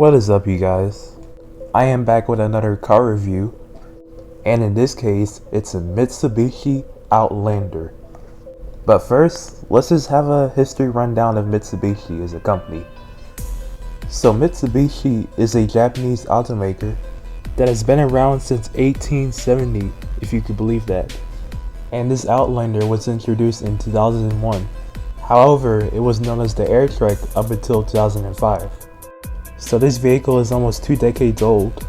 What is up, you guys? I am back with another car review, and in this case, it's a Mitsubishi Outlander. But first, let's just have a history rundown of Mitsubishi as a company. So Mitsubishi is a Japanese automaker that has been around since 1870, if you could believe that. And this Outlander was introduced in 2001. However, it was known as the Airtrek up until 2005. So this vehicle is almost 2 decades old.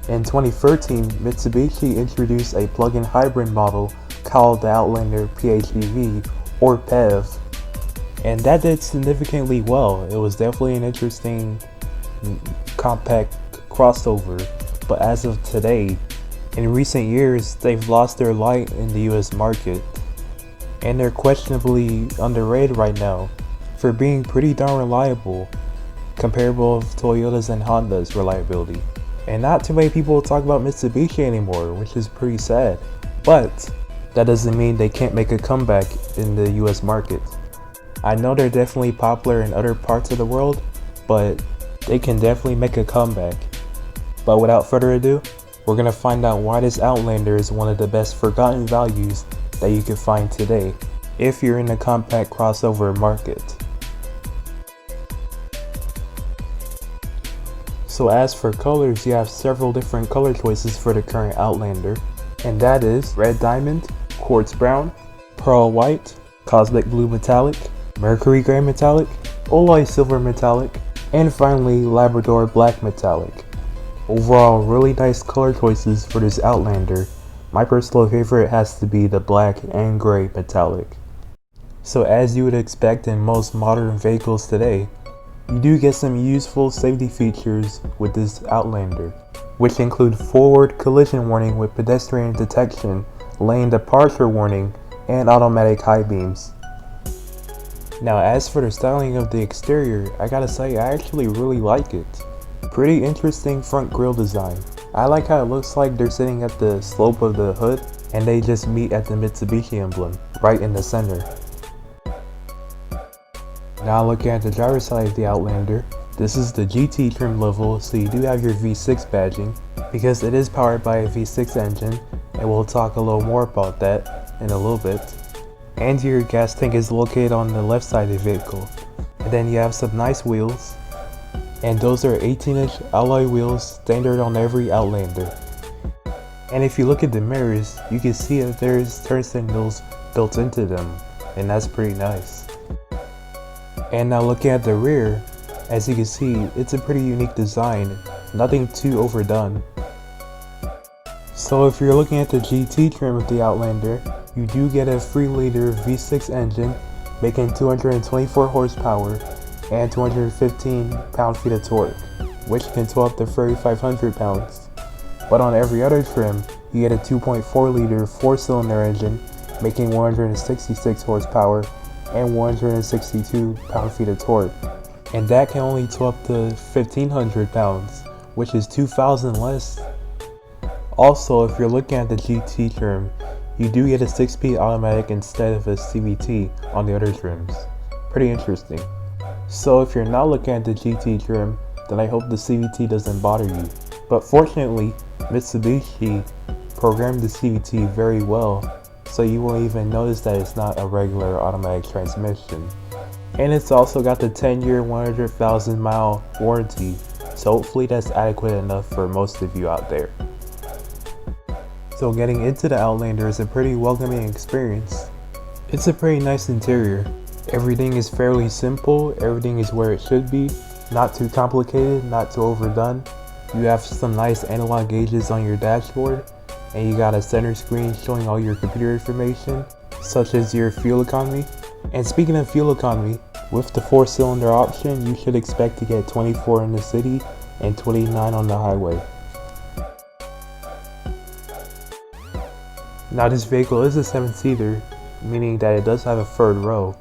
In 2013, Mitsubishi introduced a plug-in hybrid model called the Outlander PHEV or PEV. And that did significantly well. It was definitely an interesting compact crossover. But as of today, in recent years, they've lost their light in the US market. And they're questionably underrated right now for being pretty darn reliable, comparable of Toyota's and Honda's reliability. And not too many people talk about Mitsubishi anymore, which is pretty sad. But that doesn't mean they can't make a comeback in the US market. I know they're definitely popular in other parts of the world, but they can definitely make a comeback. But without further ado, we're gonna find out why this Outlander is one of the best forgotten values that you can find today if you're in the compact crossover market. So as for colors, you have several different color choices for the current Outlander, and that is red diamond, quartz brown, pearl white, cosmic blue metallic, mercury gray metallic, alloy silver metallic, and finally Labrador black metallic. Overall, really nice color choices for this Outlander. My personal favorite has to be the black and gray metallic. So as you would expect in most modern vehicles today, you do get some useful safety features with this Outlander, which include forward collision warning with pedestrian detection, lane departure warning, and automatic high beams. Now as for the styling of the exterior, I gotta say I actually really like it. Pretty interesting front grille design. I like how it looks like they're sitting at the slope of the hood and they just meet at the Mitsubishi emblem, right in the center. Now looking at the driver's side of the Outlander, this is the GT trim level, so you do have your V6 badging, because it is powered by a V6 engine, and we'll talk a little more about that in a little bit. And your gas tank is located on the left side of the vehicle. And then you have some nice wheels, and those are 18-inch alloy wheels, standard on every Outlander. And if you look at the mirrors, you can see that there's turn signals built into them, and that's pretty nice. And now looking at the rear, as you can see, it's a pretty unique design, nothing too overdone. So if you're looking at the GT trim of the Outlander, you do get a 3-liter V6 engine, making 224 horsepower and 215 pound-feet of torque, which can tow up to 3,500 pounds. But on every other trim, you get a 2.4-liter 4-cylinder engine, making 166 horsepower and 162 pound-feet of torque, and that can only tow up to 1,500 pounds, which is 2,000 less. Also, if you're looking at the GT trim, you do get a 6-speed automatic instead of a CVT on the other trims. Pretty interesting. So if you're not looking at the GT trim, then I hope the CVT doesn't bother you. But fortunately, Mitsubishi programmed the CVT very well, so you won't even notice that it's not a regular automatic transmission. And it's also got the 10-year 100,000 mile warranty, so hopefully that's adequate enough for most of you out there. So getting into the Outlander is a pretty welcoming experience. It's a pretty nice interior. Everything is fairly simple, everything is where it should be, not too complicated, not too overdone. You have some nice analog gauges on your dashboard, and you got a center screen showing all your computer information, such as your fuel economy. And speaking of fuel economy, with the 4-cylinder option, you should expect to get 24 in the city and 29 on the highway. Now this vehicle is a 7-seater, meaning that it does have a third row.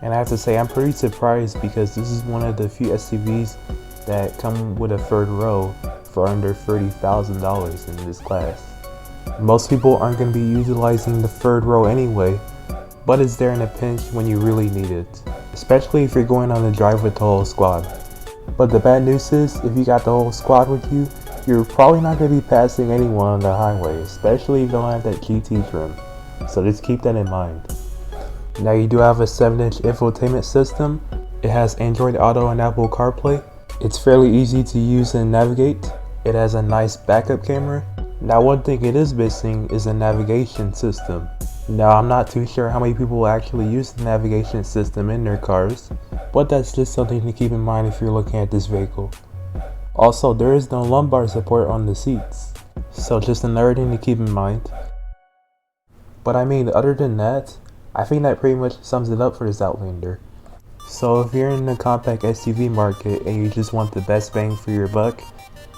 And I have to say I'm pretty surprised because this is one of the few SUVs that come with a third row for under $30,000 in this class. Most people aren't going to be utilizing the third row anyway, but it's there in a pinch when you really need it, especially if you're going on a drive with the whole squad. But the bad news is, if you got the whole squad with you, you're probably not going to be passing anyone on the highway, especially if you don't have that GT trim. So just keep that in mind. Now you do have a 7-inch infotainment system. It has Android Auto and Apple CarPlay. It's fairly easy to use and navigate. It has a nice backup camera. Now one thing it is missing is a navigation system. Now I'm not too sure how many people actually use the navigation system in their cars, but that's just something to keep in mind if you're looking at this vehicle. Also, there is no lumbar support on the seats, so just another thing to keep in mind. But I mean, other than that, I think that pretty much sums it up for this Outlander. So if you're in the compact SUV market and you just want the best bang for your buck,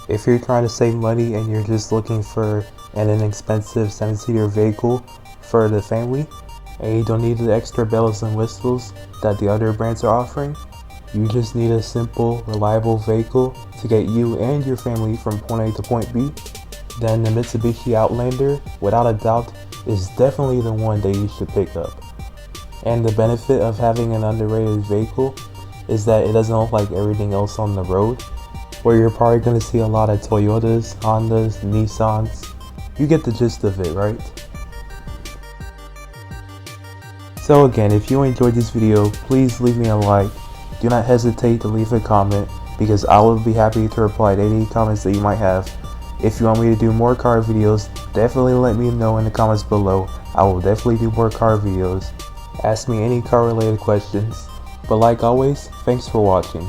if you're trying to save money and you're just looking for an inexpensive 7-seater vehicle for the family, and you don't need the extra bells and whistles that the other brands are offering, you just need a simple, reliable vehicle to get you and your family from point A to point B, then the Mitsubishi Outlander, without a doubt, is definitely the one that you should pick up. And the benefit of having an underrated vehicle is that it doesn't look like everything else on the road, where you're probably going to see a lot of Toyotas, Hondas, Nissans. You get the gist of it, right? So again, if you enjoyed this video, please leave me a like. Do not hesitate to leave a comment, because I will be happy to reply to any comments that you might have. If you want me to do more car videos, definitely let me know in the comments below. I will definitely do more car videos. Ask me any car related questions. But like always, thanks for watching.